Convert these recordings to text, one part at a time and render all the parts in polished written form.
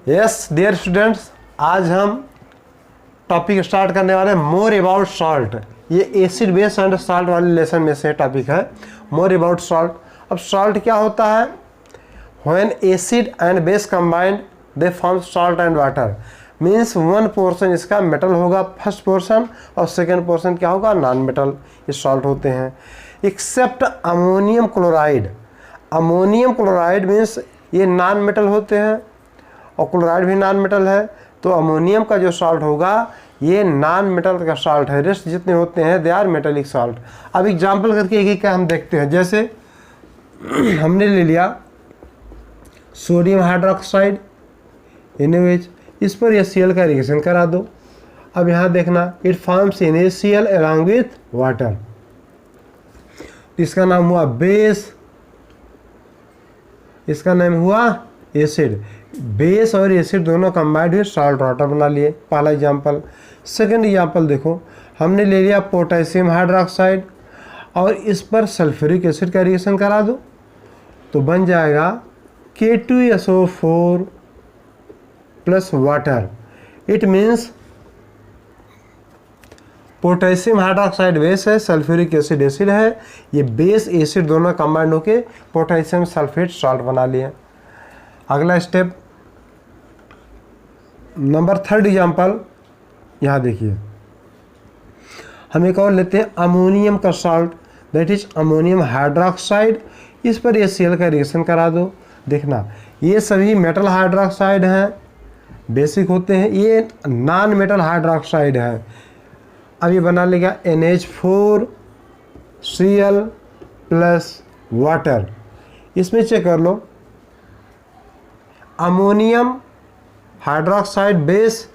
Yes dear students, आज हम topic start करने वाले हैं मोर अबाउट सॉल्ट। ये एसिड बेस एंड सॉल्ट वाले लेसन में से टॉपिक है, मोर अबाउट सॉल्ट। अब सॉल्ट क्या होता है? When acid and base combined they form salt and water. Means one portion इसका मेटल होगा फर्स्ट पोर्शन, और सेकेंड पोर्शन क्या होगा? Non metal. ये सॉल्ट होते हैं except ammonium chloride. Ammonium chloride means ये नॉन मेटल होते हैं और क्लोराइड भी नॉन मेटल है, तो अमोनियम का जो सॉल्ट होगा ये नॉन मेटल का सॉल्ट है। रेस्ट जितने होते हैं दे आर मेटेलिक सॉल्ट। अब एग्जांपल करके एक एक का हम देखते हैं। जैसे हमने ले लिया सोडियम हाइड्रोक्साइड NaOH, इस पर HCl का रिएक्शन करा दो। अब यहाँ देखना, it forms NaCl along with water. इसका नाम हुआ बेस, इसका नाम हुआ एसिड। बेस और एसिड दोनों कंबाइंड हुए सॉल्ट वाटर बना लिए, पहला एग्जाम्पल। सेकंड एग्जाम्पल देखो, हमने ले लिया पोटेशियम हाइड्रोक्साइड और इस पर सल्फ्यूरिक एसिड का रिएक्शन करा दो, तो बन जाएगा K2SO4 plus water. It means potassium hydroxide base है, सल्फ्यूरिक एसिड एसिड है। ये बेस एसिड दोनों कंबाइंड होके पोटेशियम सल्फेट सॉल्ट बना लिए। अगला स्टेप नंबर थर्ड एग्जाम्पल, यहाँ देखिए, हम एक और लेते हैं अमोनियम का salt, that is ammonium hydroxide. इस पर HCl का रिएक्शन करा दो। देखना, ये सभी मेटल हाइड्रोक्साइड हैं, बेसिक होते हैं, ये नॉन मेटल हाइड्रोक्साइड है। अब ये बना लेगा NH4Cl प्लस वाटर। इसमें चेक कर लो, अमोनियम हाइड्रोक्साइड बेस,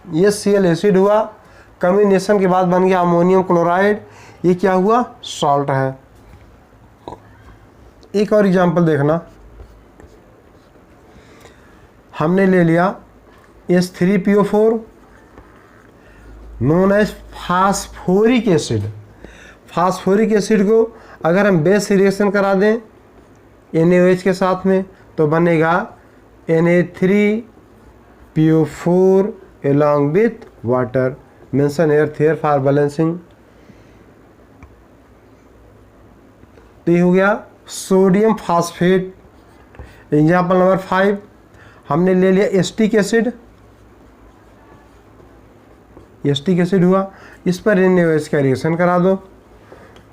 ये Cl एसिड हुआ, कम्बिनेशन के बाद बन गया अमोनियम क्लोराइड। ये क्या हुआ? सॉल्ट है। एक और एग्जांपल देखना, हमने ले लिया H3PO4 known as phosphoric acid. Phosphoric acid को अगर हम बेस रिएक्शन करा दें NaOH के साथ में, तो बनेगा Na3PO4 along with water. Mention here for balancing. तो ये हो गया सोडियम फास्फेट। एग्जाम्पल नंबर 5, हमने ले लिया एस्टिक एसिड। एस्टिक एसिड हुआ, इस पर NaOH का रिएक्शन करा दो,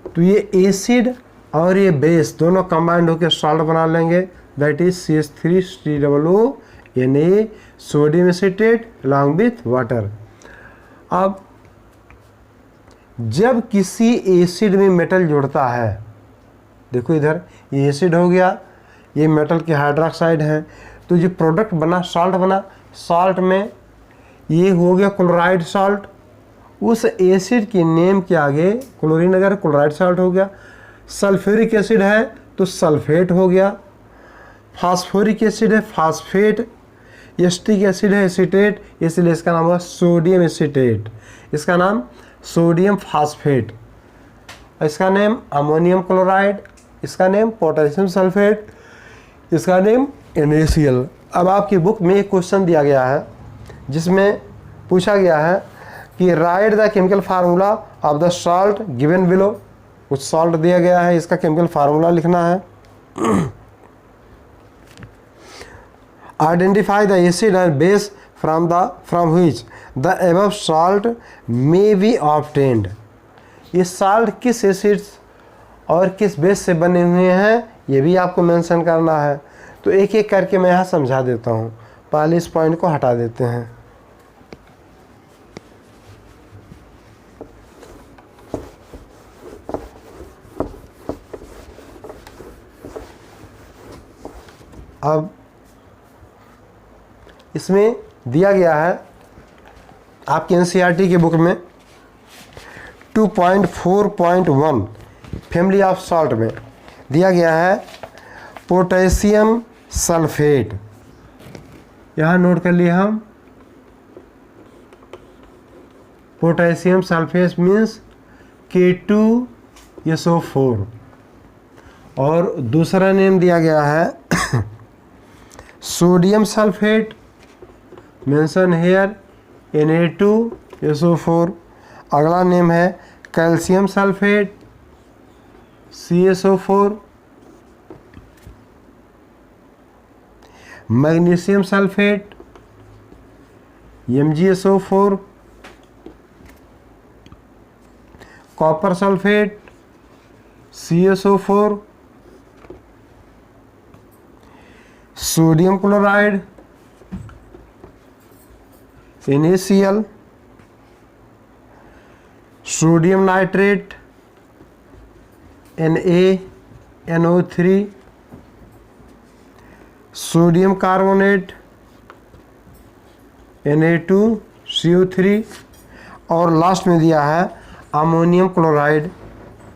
तो ये एसिड और ये बेस दोनों कंबाइंड होकर सॉल्ट बना लेंगे, that is CH3COONA sodium acetate along with water. अब जब किसी एसिड में मेटल जुड़ता है, देखो इधर ये एसिड हो गया, ये मेटल के हाइड्रोक्साइड है, तो जो प्रोडक्ट बना सॉल्ट बना, सॉल्ट में ये हो गया क्लोराइड सॉल्ट। उस एसिड के नेम के आगे क्लोरीन अगर क्लोराइड सॉल्ट हो गया, सल्फ्यूरिक एसिड है तो सल्फेट हो गया, फास्फोरिक एसिड है फास्फेट, एस्टिक एसिड है एसीटेट, इसलिए इसका नाम हुआ सोडियम एसीटेट। इसका नाम सोडियम फास्फेट, इसका नेम अमोनियम क्लोराइड, इसका नेम पोटेशियम सल्फेट, इसका नेम NaCl। अब आपकी बुक में एक क्वेश्चन दिया गया है जिसमें पूछा गया है कि right the chemical formula of the salt given below. कुछ सॉल्ट दिया गया है, इसका केमिकल फार्मूला लिखना है। Identify the acid and base from which the above salt may be obtained. ये सॉल्ट किस एसिड और किस बेस से बने हुए हैं ये भी आपको मेंशन करना है। तो एक एक करके मैं यहाँ समझा देता हूँ। पहले इस पॉइंट को हटा देते हैं। अब इसमें दिया गया है आपके NCERT के बुक में 2.4.1 फैमिली ऑफ सॉल्ट में दिया गया है पोटेशियम सल्फेट। यहाँ नोट कर लिए हम, पोटेशियम सल्फेट मीन्स K2SO4, और दूसरा नेम दिया गया है sodium sulphate mention hair Na2SO4। अगला नेम है calcium sulphate CSO4। Magnesium sulphate MgSO4। Copper sulphate CSO4। Sodium chloride NaCl। Sodium nitrate NaNO3। Sodium carbonate Na2CO3। और लास्ट में दिया है ammonium chloride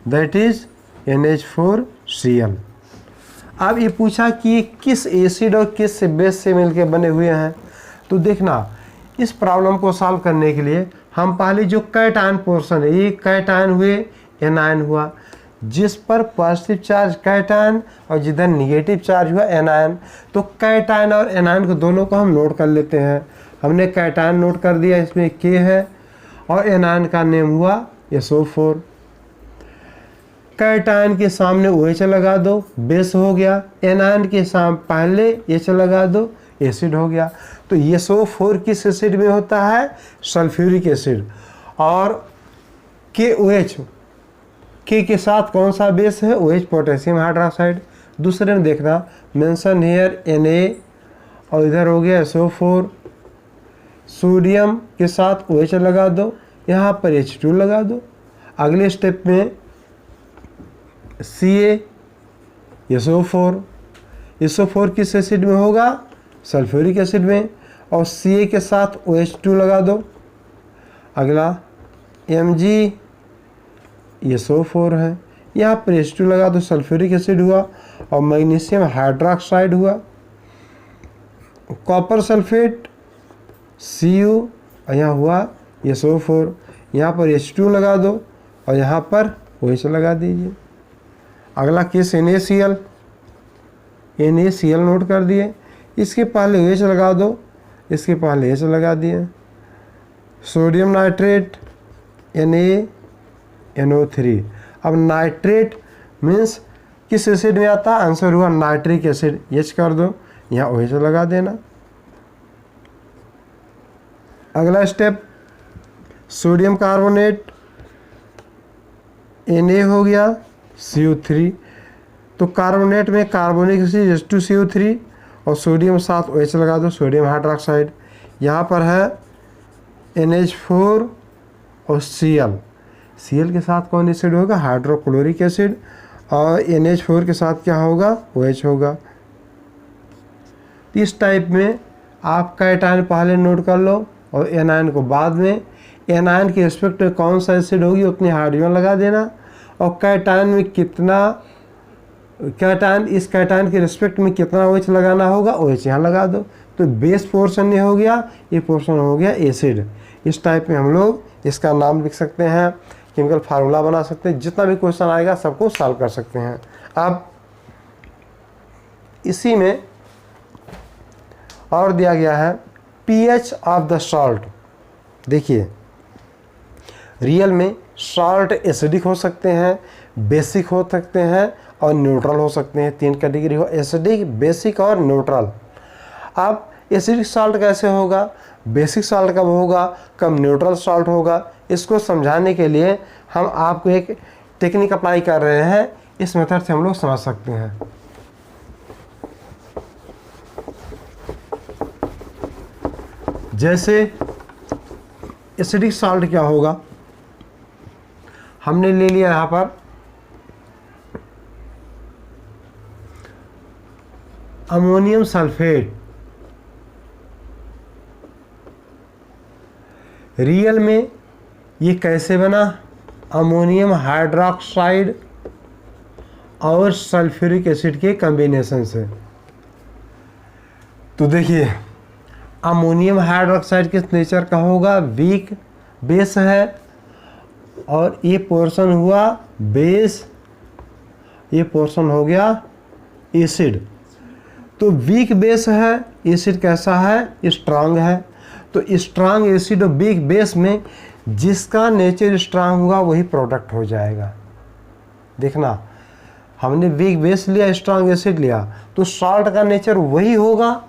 that is NH4Cl। अब ये पूछा कि ये किस एसिड और किस बेस से मिलकर बने हुए हैं। तो देखना, इस प्रॉब्लम को सॉल्व करने के लिए हम पहले जो कैटायन पोर्शन है, ये कैटायन हुए एनायन हुआ, जिस पर पॉजिटिव चार्ज कैटायन और जिधर निगेटिव चार्ज हुआ एनायन। तो कैटायन और एनायन को दोनों को हम नोट कर लेते हैं। हमने कैटायन नोट कर दिया, इसमें K है, और एनायन का नेम हुआ SO4। कैटायन के सामने OH लगा दो, बेस हो गया। एनायन के सामने पहले H लगा दो, एसिड हो गया। तो SO4 किस एसिड में होता है? Sulphuric acid. और KOH, K के साथ कौन सा बेस है? OH potassium hydroxide. दूसरे में देखना, मेंशन हेयर Na और इधर हो गया SO4। सोडियम के साथ OH लगा दो, यहाँ पर H2 लगा दो। अगले स्टेप में Ca SO4। SO4 किस एसिड में होगा? सल्फ्यूरिक एसिड में। और Ca के साथ OH2 लगा दो। अगला Mg SO4 है, यहाँ पर H2 लगा दो, सल्फ्यूरिक एसिड हुआ। और मैग्नीशियम हाइड्रोक्साइड हुआ। कॉपर सल्फेट Cu, और यहाँ हुआ SO4। यहाँ पर H2 लगा दो और यहाँ पर OH लगा दीजिए। अगला केस NaCl नोट कर दिए। इसके पहले OH लगा दो, इसके पहले H लगा दिए। Sodium nitrate NaNO3। अब नाइट्रेट मीन्स किस एसिड में आता है? आंसर हुआ नाइट्रिक एसिड, H कर दो, यहाँ OH लगा देना। अगला स्टेप, सोडियम कार्बोनेट Na हो गया CO3। तो कार्बोनेट में कार्बोनिक एसिड H2CO3 और सोडियम साथ OH लगा दो, सोडियम हाइड्रोक्साइड। यहाँ पर है NH4 और Cl। Cl के साथ कौन एसिड होगा? Hydrochloric acid. और NH4 के साथ क्या होगा? OH होगा। इस टाइप में आप कैटायन पहले नोट कर लो और एनायन को बाद में। एनायन के रिस्पेक्ट में कौन सा एसिड होगी उतनी हाइड्रोजन लगा देना। और कैटायन में कितना, कैटायन, इस कैटायन के रिस्पेक्ट में कितना OH लगाना होगा? OH यहाँ लगा दो। तो बेस पोर्शन ये हो गया, ये पोर्शन हो गया एसिड। इस टाइप में हम लोग इसका नाम लिख सकते हैं, केमिकल फार्मूला बना सकते हैं। जितना भी क्वेश्चन आएगा सबको सॉल्व कर सकते हैं। अब इसी में और दिया गया है pH ऑफ द सॉल्ट। देखिए, रियल में सॉल्ट एसिडिक हो सकते हैं, बेसिक हो सकते हैं और न्यूट्रल हो सकते हैं। 3 कैटेगरी हो, एसिडिक, बेसिक और न्यूट्रल। अब एसिडिक सॉल्ट कैसे होगा, बेसिक सॉल्ट कब होगा, कब न्यूट्रल सॉल्ट होगा, इसको समझाने के लिए हम आपको एक टेक्निक अप्लाई कर रहे हैं। इस मेथड से हम लोग समझ सकते हैं। जैसे एसिडिक सॉल्ट क्या होगा, हमने ले लिया यहाँ पर अमोनियम सल्फेट। रियल में ये कैसे बना? अमोनियम हाइड्रोक्साइड और सल्फ्यूरिक एसिड के कॉम्बिनेशन से। तो देखिए, अमोनियम हाइड्रोक्साइड किस नेचर का होगा? वीक बेस है। और ये पोर्शन हुआ बेस, ये पोर्शन हो गया एसिड। तो वीक बेस है, एसिड कैसा है, स्ट्रांग है। तो स्ट्रांग एसिड और वीक बेस में जिसका नेचर स्ट्रांग होगा वही प्रोडक्ट हो जाएगा। देखना, हमने वीक बेस लिया, स्ट्रांग एसिड लिया, तो सॉल्ट का नेचर वही होगा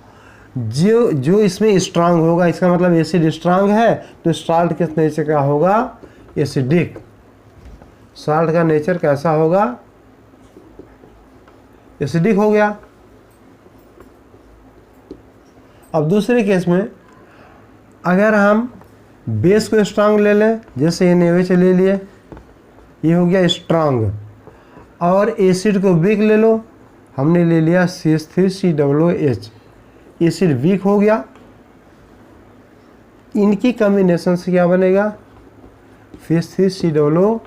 जो इसमें स्ट्रांग होगा। इसका मतलब एसिड स्ट्रांग है तो सॉल्ट किस नेचर का होगा, एसिडिक। सॉल्ट का नेचर कैसा होगा, एसिडिक हो गया। अब दूसरे केस में अगर हम बेस को स्ट्रांग ले लें, जैसे NaOH ले लिए, ये हो गया स्ट्रांग, और एसिड को वीक ले लो, हमने ले लिया CH3COOH, एसिड वीक हो गया। इनकी कॉम्बिनेशन से क्या बनेगा, CH3COONA,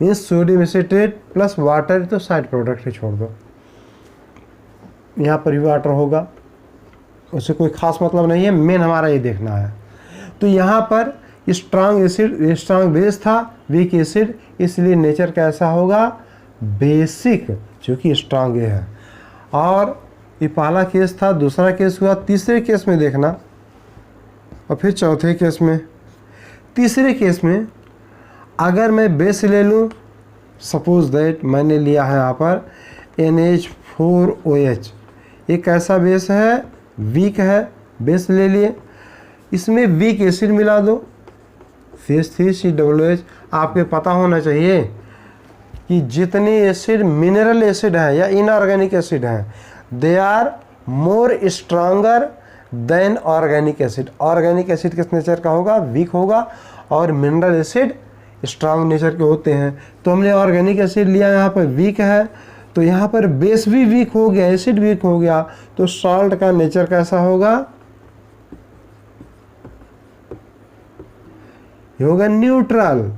means sodium acetate plus water, तो साइड प्रोडक्ट ही छोड़ दो। यहाँ पर भी वाटर होगा, उससे कोई खास मतलब नहीं है, मेन हमारा ये देखना है। तो यहाँ पर स्ट्रांग एसिड, स्ट्रांग बेस था, वीक एसिड, इसलिए नेचर कैसा होगा, बेसिक, जो कि स्ट्रांग है। और ये पहला केस था, दूसरा केस हुआ। तीसरे केस में देखना, और फिर चौथे केस में। तीसरे केस में अगर मैं बेस ले लूँ, सपोज दैट मैंने लिया है यहाँ पर NH4OH, ये कैसा बेस है, वीक है, बेस ले लिए, इसमें वीक एसिड मिला दो, CH3COOH। आपको पता होना चाहिए कि जितने एसिड मिनरल एसिड हैं या इनऑर्गेनिक एसिड हैं, they are more stronger than organic acid. Organic acid किस नेचर का होगा, वीक होगा, और मिनरल एसिड स्ट्रांग नेचर के होते हैं। तो हमने ऑर्गेनिक एसिड लिया, यहाँ पर वीक है, तो यहाँ पर बेस भी वीक हो गया, एसिड वीक हो गया, तो सॉल्ट का नेचर कैसा होगा, ये होगा न्यूट्रल।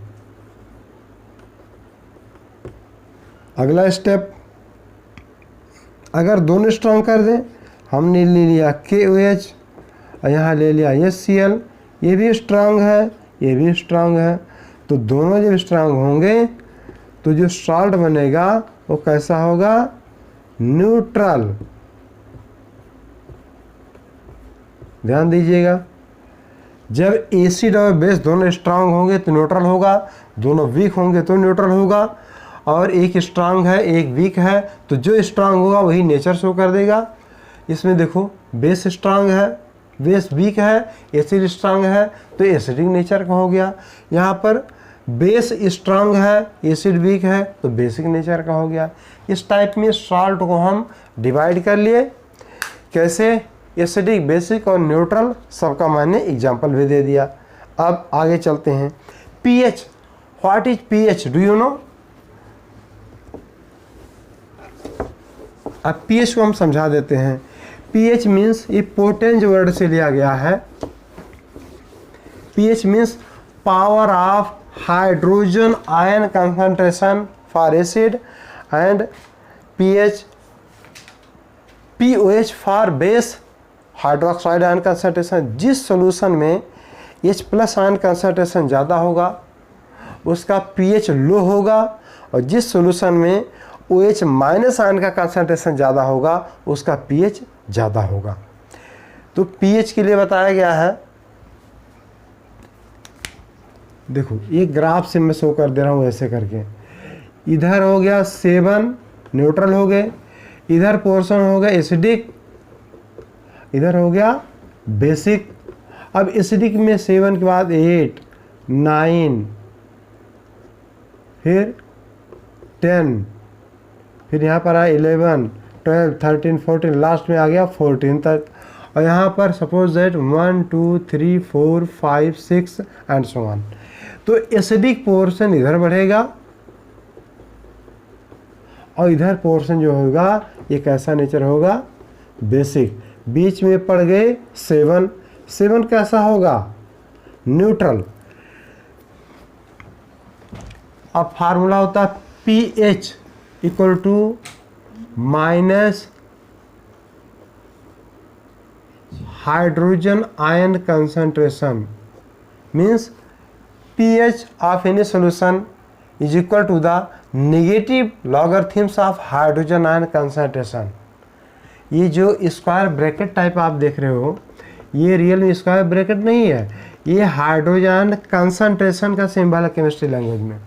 अगला स्टेप, अगर दोनों स्ट्रांग कर दें, हमने ले लिया KOH और यहाँ ले लिया HCl, ये भी स्ट्रांग है, ये भी स्ट्रांग है, तो दोनों जब स्ट्रांग होंगे तो जो सॉल्ट बनेगा वो कैसा होगा, न्यूट्रल। ध्यान दीजिएगा, जब एसिड और बेस दोनों स्ट्रांग होंगे तो न्यूट्रल होगा, दोनों वीक होंगे तो न्यूट्रल होगा, और एक स्ट्रांग है एक वीक है, तो जो स्ट्रांग होगा वही नेचर शो कर देगा। इसमें देखो, बेस स्ट्रांग है, बेस वीक है, एसिड स्ट्रांग है, तो एसिडिक नेचर का हो गया। यहाँ पर बेस स्ट्रांग है, एसिड वीक है, तो बेसिक नेचर का हो गया। इस टाइप में सॉल्ट को हम डिवाइड कर लिए, कैसे, एसिडिक, बेसिक और न्यूट्रल, सबका मैंने एग्जाम्पल भी दे दिया। अब आगे चलते हैं। PH, what is pH, do you know? अब पीएच को हम समझा देते हैं। पीएच मीन्स, ये पोटेंज वर्ड से लिया गया है। PH means power of hydrogen ion concentration for acid, and POH for base, hydroxide ion concentration. जिस सॉल्यूशन में H+ आयन कंसंट्रेशन ज़्यादा होगा उसका pH लो होगा, और जिस सॉल्यूशन में OH- आयन का कंसंट्रेशन ज़्यादा होगा उसका pH ज़्यादा होगा। तो pH के लिए बताया गया है, देखो ये ग्राफ से मैं शो कर दे रहा हूँ ऐसे करके। इधर हो गया 7 न्यूट्रल हो गए, इधर पोर्शन हो गया एसिडिक, इधर हो गया बेसिक। अब एसिडिक में 7 के बाद 8, 9, फिर 10, फिर यहाँ पर आया 11, 12, 13, 14, लास्ट में आ गया 14 तक। और यहाँ पर suppose that 1, 2, 3, 4, 5, 6 and so on. तो एसिडिक पोर्शन इधर बढ़ेगा और इधर पोर्शन जो होगा ये कैसा नेचर होगा, बेसिक। बीच में पड़ गए 7, 7 कैसा होगा, न्यूट्रल। अब फार्मूला होता है pH equal to minus hydrogen ion concentration, means pH of any solution is equal to the negative logarithms of hydrogen ion concentration. ये जो स्क्वायर ब्रैकेट टाइप आप देख रहे हो, ये रियल में स्क्वायर ब्रैकेट नहीं है, ये हाइड्रोजन कंसंट्रेशन का सिंबल है केमिस्ट्री लैंग्वेज में।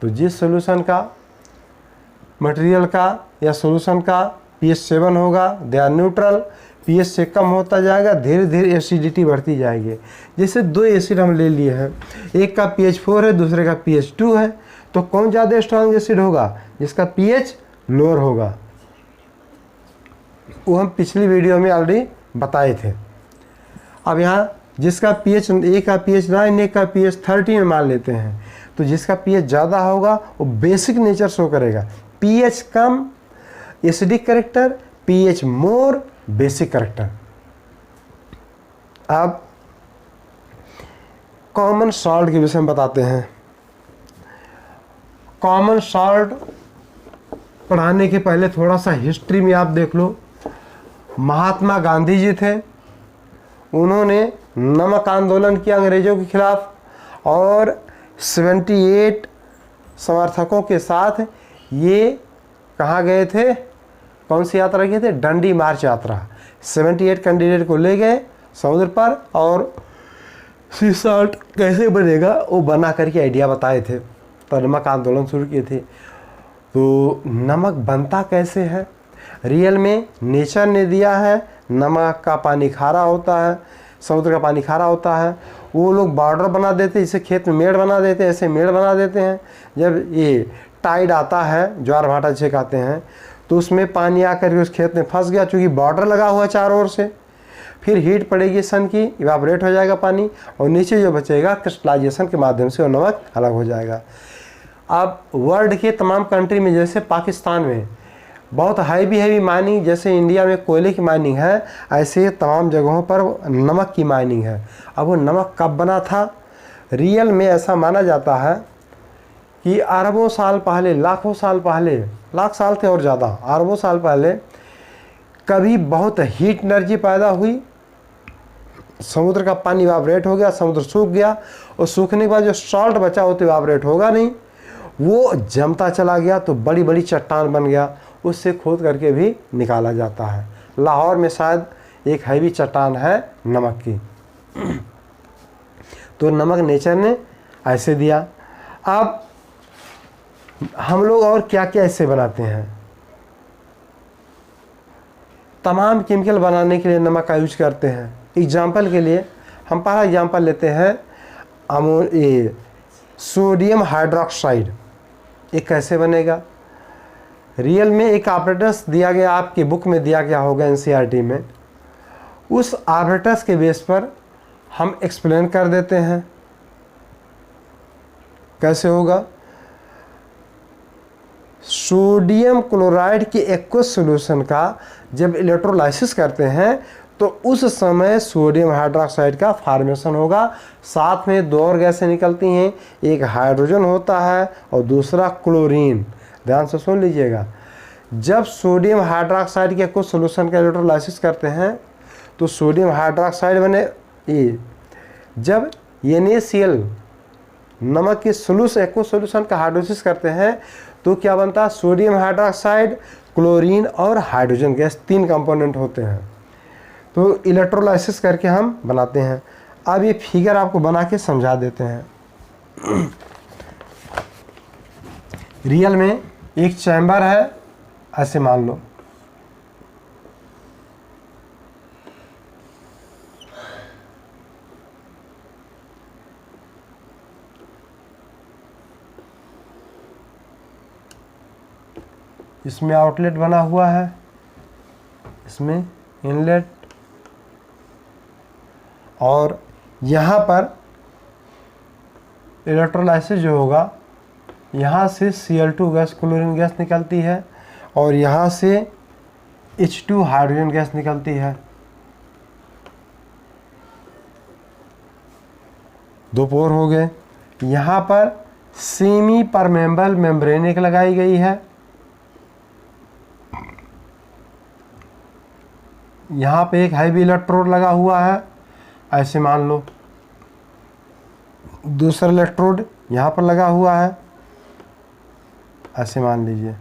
तो जिस सोल्यूशन का, मटेरियल का या सोल्यूशन का pH 7 होगा, दे आर न्यूट्रल, pH से कम होता जाएगा, धीरे धीरे एसिडिटी बढ़ती जाएगी। जैसे दो एसिड हम ले लिए हैं, एक का pH 4 है, दूसरे का pH 2 है, तो कौन ज़्यादा स्ट्रॉन्ग एसिड होगा? जिसका pH लोअर होगा। वो हम पिछली वीडियो में ऑलरेडी बताए थे। अब यहाँ जिसका pH, एक का pH 9, एक का pH 13 मान लेते हैं, तो जिसका pH ज़्यादा होगा वो बेसिक नेचर शो करेगा। pH कम acidic character, pH more basic character. अब कॉमन सॉल्ट के विषय में बताते हैं। कॉमन सॉल्ट पढ़ाने के पहले थोड़ा सा हिस्ट्री में आप देख लो। महात्मा गांधी जी थे, उन्होंने नमक आंदोलन किया अंग्रेजों के खिलाफ, और 78 समर्थकों के साथ ये कहाँ गए थे? कौन सी यात्रा की थे? डंडी मार्च यात्रा। 78 कैंडिडेट को ले गए समुद्र पर, और सी सॉल्ट कैसे बनेगा वो बना करके आइडिया बताए थे, तो नमक आंदोलन शुरू किए थे। तो नमक बनता कैसे है? रियल में नेचर ने दिया है। नमक का पानी खारा होता है, समुद्र का पानी खारा होता है। वो लोग बॉर्डर बना देते, इसे खेत में मेड़ बना देते, ऐसे मेड़ बना देते हैं। जब ये टाइड आता है, ज्वार भाटा जिसे कहते हैं, तो उसमें पानी आकर के उस खेत में फंस गया, चूँकि बॉर्डर लगा हुआ चारों ओर से। फिर हीट पड़ेगी सन की, इवापोरेट हो जाएगा पानी, और नीचे जो बचेगा क्रिस्टलाइजेशन के माध्यम से वो नमक अलग हो जाएगा। अब वर्ल्ड के तमाम कंट्री में, जैसे पाकिस्तान में बहुत हैवी माइनिंग, जैसे इंडिया में कोयले की माइनिंग है, ऐसे तमाम जगहों पर नमक की माइनिंग है। अब वो नमक कब बना था? रियल में ऐसा माना जाता है कि अरबों साल पहले, लाखों साल पहले, लाख साल थे और ज़्यादा, अरबों साल पहले कभी बहुत हीट एनर्जी पैदा हुई, समुद्र का पानी इवापोरेट हो गया, समुद्र सूख गया, और सूखने के बाद जो सॉल्ट बचा वो तो इवापोरेट होगा नहीं, वो जमता चला गया, तो बड़ी बड़ी चट्टान बन गया। उससे खोद करके भी निकाला जाता है। लाहौर में शायद एक हैवी चट्टान है नमक की। तो नमक नेचर ने ऐसे दिया। अब हम लोग और क्या क्या इससे बनाते हैं? तमाम केमिकल बनाने के लिए नमक का यूज करते हैं। एग्जाम्पल के लिए हम पहला एग्जाम्पल लेते हैं सोडियम हाइड्रोक्साइड। ये कैसे बनेगा? रियल में एक ऑपरेटर्स दिया गया, आपकी बुक में दिया गया होगा एनसीईआरटी में, उस ऑपरेटर्स के बेस पर हम एक्सप्लेन कर देते हैं कैसे होगा। सोडियम क्लोराइड के एक्वस सॉल्यूशन का जब इलेक्ट्रोलाइसिस करते हैं तो उस समय सोडियम हाइड्रोक्साइड का फॉर्मेशन होगा। साथ में दो और गैसें निकलती हैं, एक हाइड्रोजन होता है और दूसरा क्लोरीन। ध्यान से सुन लीजिएगा। जब सोडियम हाइड्रोक्साइड के कुछ सॉल्यूशन का इलेक्ट्रोलाइसिस करते हैं तो सोडियम हाइड्रोक्साइड बने। ये जब NaCl नमक के एक्वस सॉल्यूशन का हाइड्रोलिसिस करते हैं तो क्या बनता है? सोडियम हाइड्रोक्साइड, क्लोरीन और हाइड्रोजन गैस, 3 कंपोनेंट होते हैं। तो इलेक्ट्रोलाइसिस करके हम बनाते हैं। अब ये फिगर आपको बना के समझा देते हैं। रियल में एक चैम्बर है, ऐसे मान लो, इसमें आउटलेट बना हुआ है, इसमें इनलेट, और यहाँ पर इलेक्ट्रोलाइसिस जो होगा, यहाँ से Cl2 गैस, क्लोरीन गैस निकलती है, और यहाँ से H2 हाइड्रोजन गैस निकलती है। 2 पोर हो गए। यहाँ पर सेमी परमेबल मेम्ब्रेन एक लगाई गई है। यहाँ पे एक हैवी इलेक्ट्रोड लगा हुआ है, ऐसे मान लो। दूसरा इलेक्ट्रोड यहाँ पर लगा हुआ है, ऐसे मान लीजिए।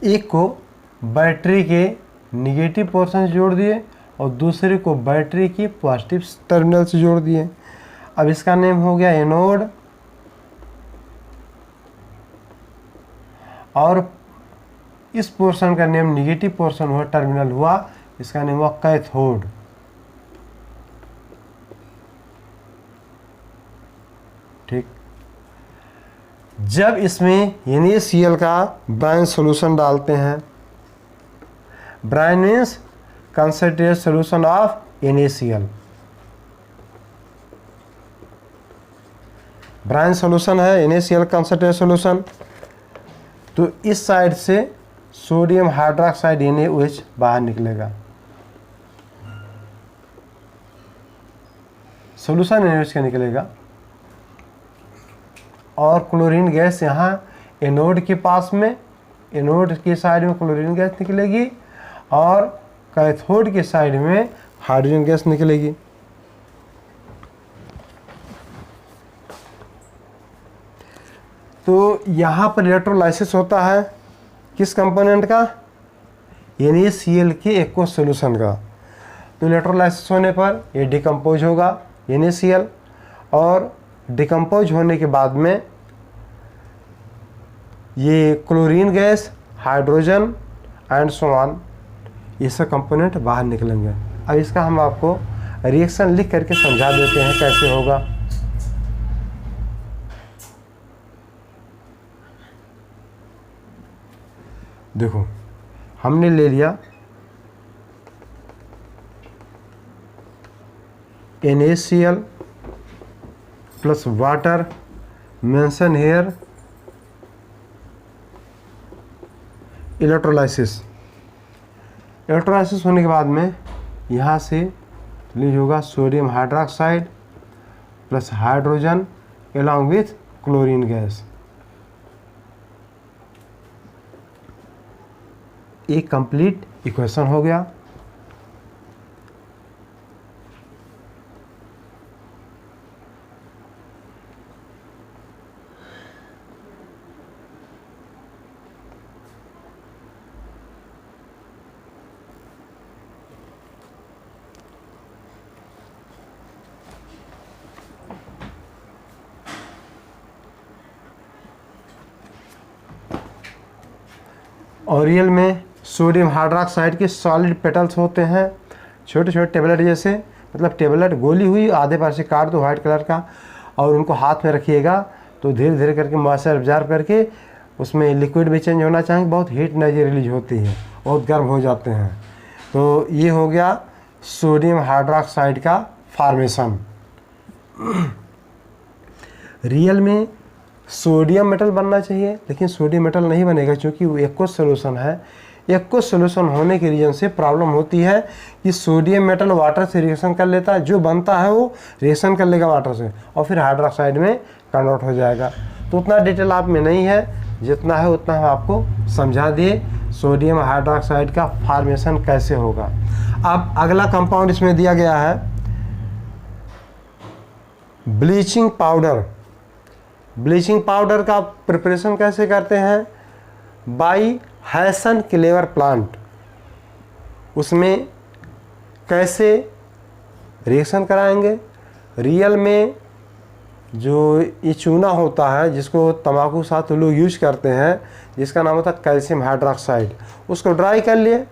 एक को बैटरी के निगेटिव पोर्शन से जोड़ दिए और दूसरे को बैटरी की पॉजिटिव टर्मिनल से जोड़ दिए। अब इसका नेम हो गया एनोड और इस पोर्शन का नेम निगेटिव पोर्शन हुआ, टर्मिनल हुआ, इसका नेम हुआ कैथोड। ठीक, जब इसमें NaCl का ब्राइन सॉल्यूशन डालते हैं, brine means concentrated solution of NaCl, brine solution है NaCl कंसंट्रेटेड सॉल्यूशन, तो इस साइड से सोडियम हाइड्रोक्साइड NaOH बाहर निकलेगा, सॉल्यूशन NaOH का निकलेगा, और क्लोरीन गैस यहाँ एनोड के पास में, एनोड की साइड में क्लोरीन गैस निकलेगी और कैथोड की साइड में हाइड्रोजन गैस निकलेगी। तो यहाँ पर इलेक्ट्रोलाइसिस होता है किस कंपोनेंट का? NaCl के एक्वस सॉल्यूशन का। तो इलेक्ट्रोलाइसिस होने पर ये डिकम्पोज होगा NaCl, और डिकम्पोज होने के बाद में ये chlorine gas, hydrogen and so on, ये सब कंपोनेंट बाहर निकलेंगे। अब इसका हम आपको रिएक्शन लिख करके समझा देते हैं कैसे होगा। देखो, हमने ले लिया NaCl plus water, mention here electrolysis. Electrolysis होने के बाद में यहाँ से रिलीज होगा sodium hydroxide plus hydrogen along with chlorine gas. एक कंप्लीट इक्वेशन हो गया। और रियल में सोडियम हाइड्रोक्साइड के सॉलिड पेटल्स होते हैं, छोटे छोटे टेबलेट जैसे, मतलब टेबलेट गोली हुई आधे पास से काट दो वाइट कलर का, और उनको हाथ में रखिएगा तो धीरे धीरे करके मॉइस्चर ऑब्जर्व करके उसमें लिक्विड भी चेंज होना चाहिए, बहुत हीट एनर्जी रिलीज होती है, बहुत गर्म हो जाते हैं। तो ये हो गया सोडियम हाइड्रोक्साइड का फॉर्मेशन। रियल में सोडियम मेटल बनना चाहिए, लेकिन सोडियम मेटल नहीं बनेगा क्योंकि वो एक्वस सॉल्यूशन है। एक्वस सॉल्यूशन होने के रीजन से प्रॉब्लम होती है कि सोडियम मेटल वाटर से रिएक्शन कर लेता है, जो बनता है वो रिएक्शन कर लेगा वाटर से और फिर हाइड्रोक्साइड में कन्वर्ट हो जाएगा। तो उतना डिटेल आप में नहीं है, जितना है उतना हम आपको समझा दिए सोडियम हाइड्रोक्साइड का फॉर्मेशन कैसे होगा। अब अगला कंपाउंड इसमें दिया गया है ब्लीचिंग पाउडर। ब्लीचिंग पाउडर का प्रिपरेशन कैसे करते हैं? By Hesson clever plant. उसमें कैसे रिएक्शन कराएंगे? रियल में जो ये चूना होता है जिसको तंबाकू साथ लोग यूज करते हैं, जिसका नाम होता है कैल्शियम हाइड्रोक्साइड, उसको ड्राई कर लिए,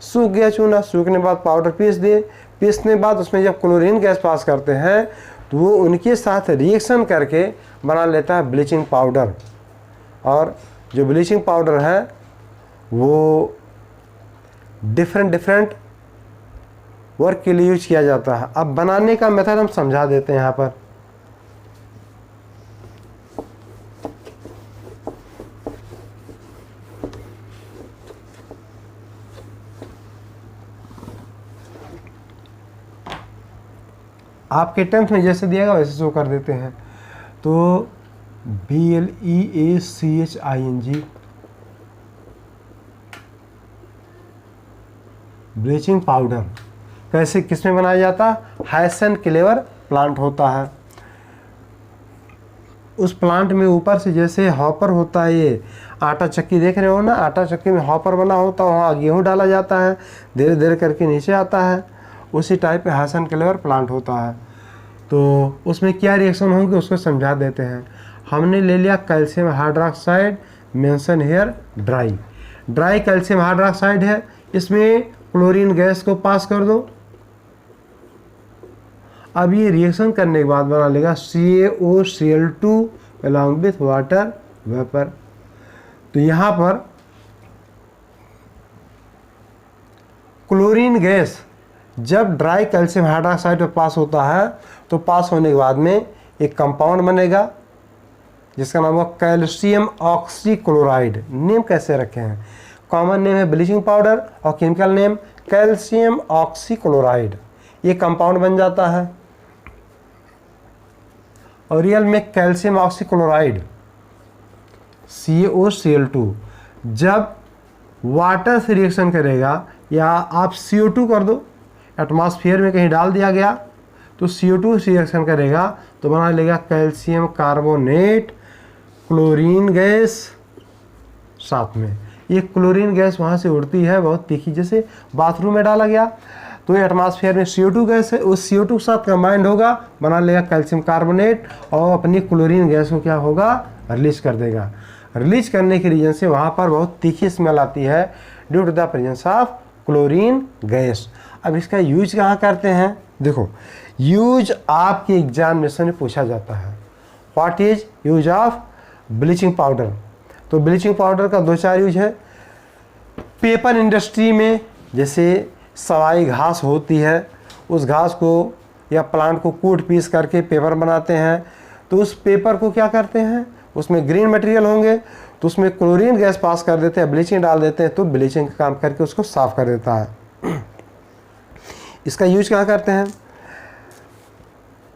सूख गया चूना, सूखने के बाद पाउडर पीस दिए, पीसने के बाद उसमें जब क्लोरीन गैस पास करते हैं तो वो उनके साथ रिएक्शन करके बना लेता है ब्लीचिंग पाउडर। और जो ब्लीचिंग पाउडर है वो डिफरेंट वर्क के लिए यूज किया जाता है। अब बनाने का मेथड हम समझा देते हैं यहाँ पर। आपके 10th में जैसे दिएगा वैसे शो कर देते हैं। तो BLEACHING ब्लीचिंग पाउडर कैसे किसमें बनाया जाता है? हैसन क्लेवर प्लांट होता है। उस प्लांट में ऊपर से जैसे हॉपर होता है, ये आटा चक्की देख रहे हो ना, आटा चक्की में हॉपर बना होता है, वहाँ गेहूँ डाला जाता है, धीरे धीरे करके नीचे आता है, उसी टाइप पे हासन क्लेवर प्लांट होता है। तो उसमें क्या रिएक्शन होंगे उसको समझा देते हैं। हमने ले लिया calcium hydroxide, mention here dry calcium hydroxide है, इसमें क्लोरीन गैस को पास कर दो। अब ये रिएक्शन करने के बाद बना लेगा CaOCl2 along with water vapour. तो यहाँ पर क्लोरीन गैस जब ड्राई कैल्शियम हाइड्रोक्साइड पर पास होता है तो पास होने के बाद में एक कंपाउंड बनेगा जिसका नाम होगा कैल्शियम ऑक्सीक्लोराइड। नेम कैसे रखे हैं, कॉमन नेम है ब्लीचिंग पाउडर और केमिकल नेम कैल्शियम ऑक्सीक्लोराइड। ये कंपाउंड बन जाता है और रियल में कैल्शियम ऑक्सीक्लोराइड CaOCl2 जब वाटर से रिएक्शन करेगा, या आप CO2 कर दो, एटमॉस्फेयर में कहीं डाल दिया गया तो CO2 से रिएक्शन करेगा तो बना लेगा कैल्शियम कार्बोनेट, क्लोरीन गैस साथ में। ये क्लोरीन गैस वहाँ से उड़ती है बहुत तीखी, जैसे बाथरूम में डाला गया तो ये एटमॉस्फेयर में CO2 गैस है, उस CO2 के साथ कंबाइंड होगा, बना लेगा कैल्शियम कार्बोनेट और अपनी क्लोरीन गैस को क्या होगा, रिलीज कर देगा। रिलीज करने के रीजन से वहाँ पर बहुत तीखी स्मेल आती है due to the presence of chlorine gas. अब इसका यूज कहाँ करते हैं, देखो यूज आपके एग्जामिनेशन में पूछा जाता है। What is use of bleaching powder. तो ब्लीचिंग पाउडर का 2-4 यूज है। पेपर इंडस्ट्री में जैसे सवाई घास होती है, उस घास को या प्लांट को कूट पीस करके पेपर बनाते हैं, तो उस पेपर को क्या करते हैं, उसमें ग्रीन मटेरियल होंगे तो उसमें क्लोरीन गैस पास कर देते हैं, ब्लीचिंग डाल देते हैं, तो ब्लीचिंग का काम करके उसको साफ कर देता है। इसका यूज क्या करते हैं,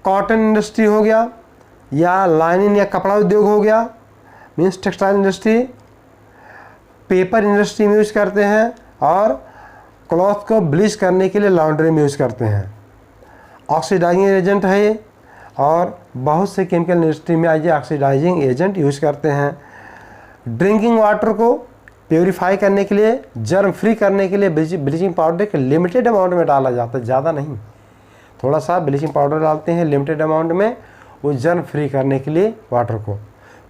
कॉटन इंडस्ट्री हो गया या लाइनिंग या कपड़ा उद्योग हो गया, means textile industry, paper industry में यूज करते हैं, और क्लॉथ को ब्लीच करने के लिए लॉन्ड्री में यूज करते हैं। ऑक्सीडाइजिंग एजेंट है ये, और बहुत से केमिकल इंडस्ट्री में आज ऑक्सीडाइजिंग एजेंट यूज करते हैं। ड्रिंकिंग वाटर को प्योरीफाई करने के लिए, जर्म फ्री करने के लिए ब्लीचिंग पाउडर एक लिमिटेड अमाउंट में डाला जाता है, ज़्यादा नहीं, थोड़ा सा ब्लीचिंग पाउडर डालते हैं लिमिटेड अमाउंट में, वो जर्म फ्री करने के लिए वाटर को।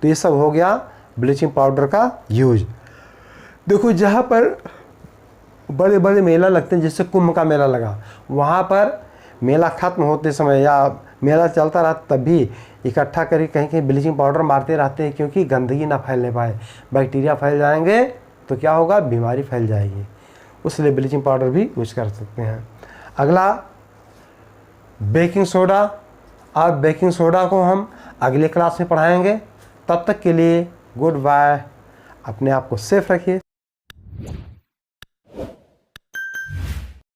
तो ये सब हो गया ब्लीचिंग पाउडर का यूज। देखो जहाँ पर बड़े बड़े मेला लगते हैं, जैसे कुंभ का मेला लगा, वहाँ पर मेला ख़त्म होते समय या मेला चलता रहा तब भी इकट्ठा करके कहीं कहीं ब्लीचिंग पाउडर मारते रहते हैं, क्योंकि गंदगी ना फैलने पाए, बैक्टीरिया फैल जाएंगे तो क्या होगा, बीमारी फैल जाएगी, उसलिए ब्लीचिंग पाउडर भी यूज कर सकते हैं। अगला बेकिंग सोडा, और बेकिंग सोडा को हम अगले क्लास में पढ़ाएंगे। तब तक के लिए गुड बाय, अपने आप को सेफ रखिए।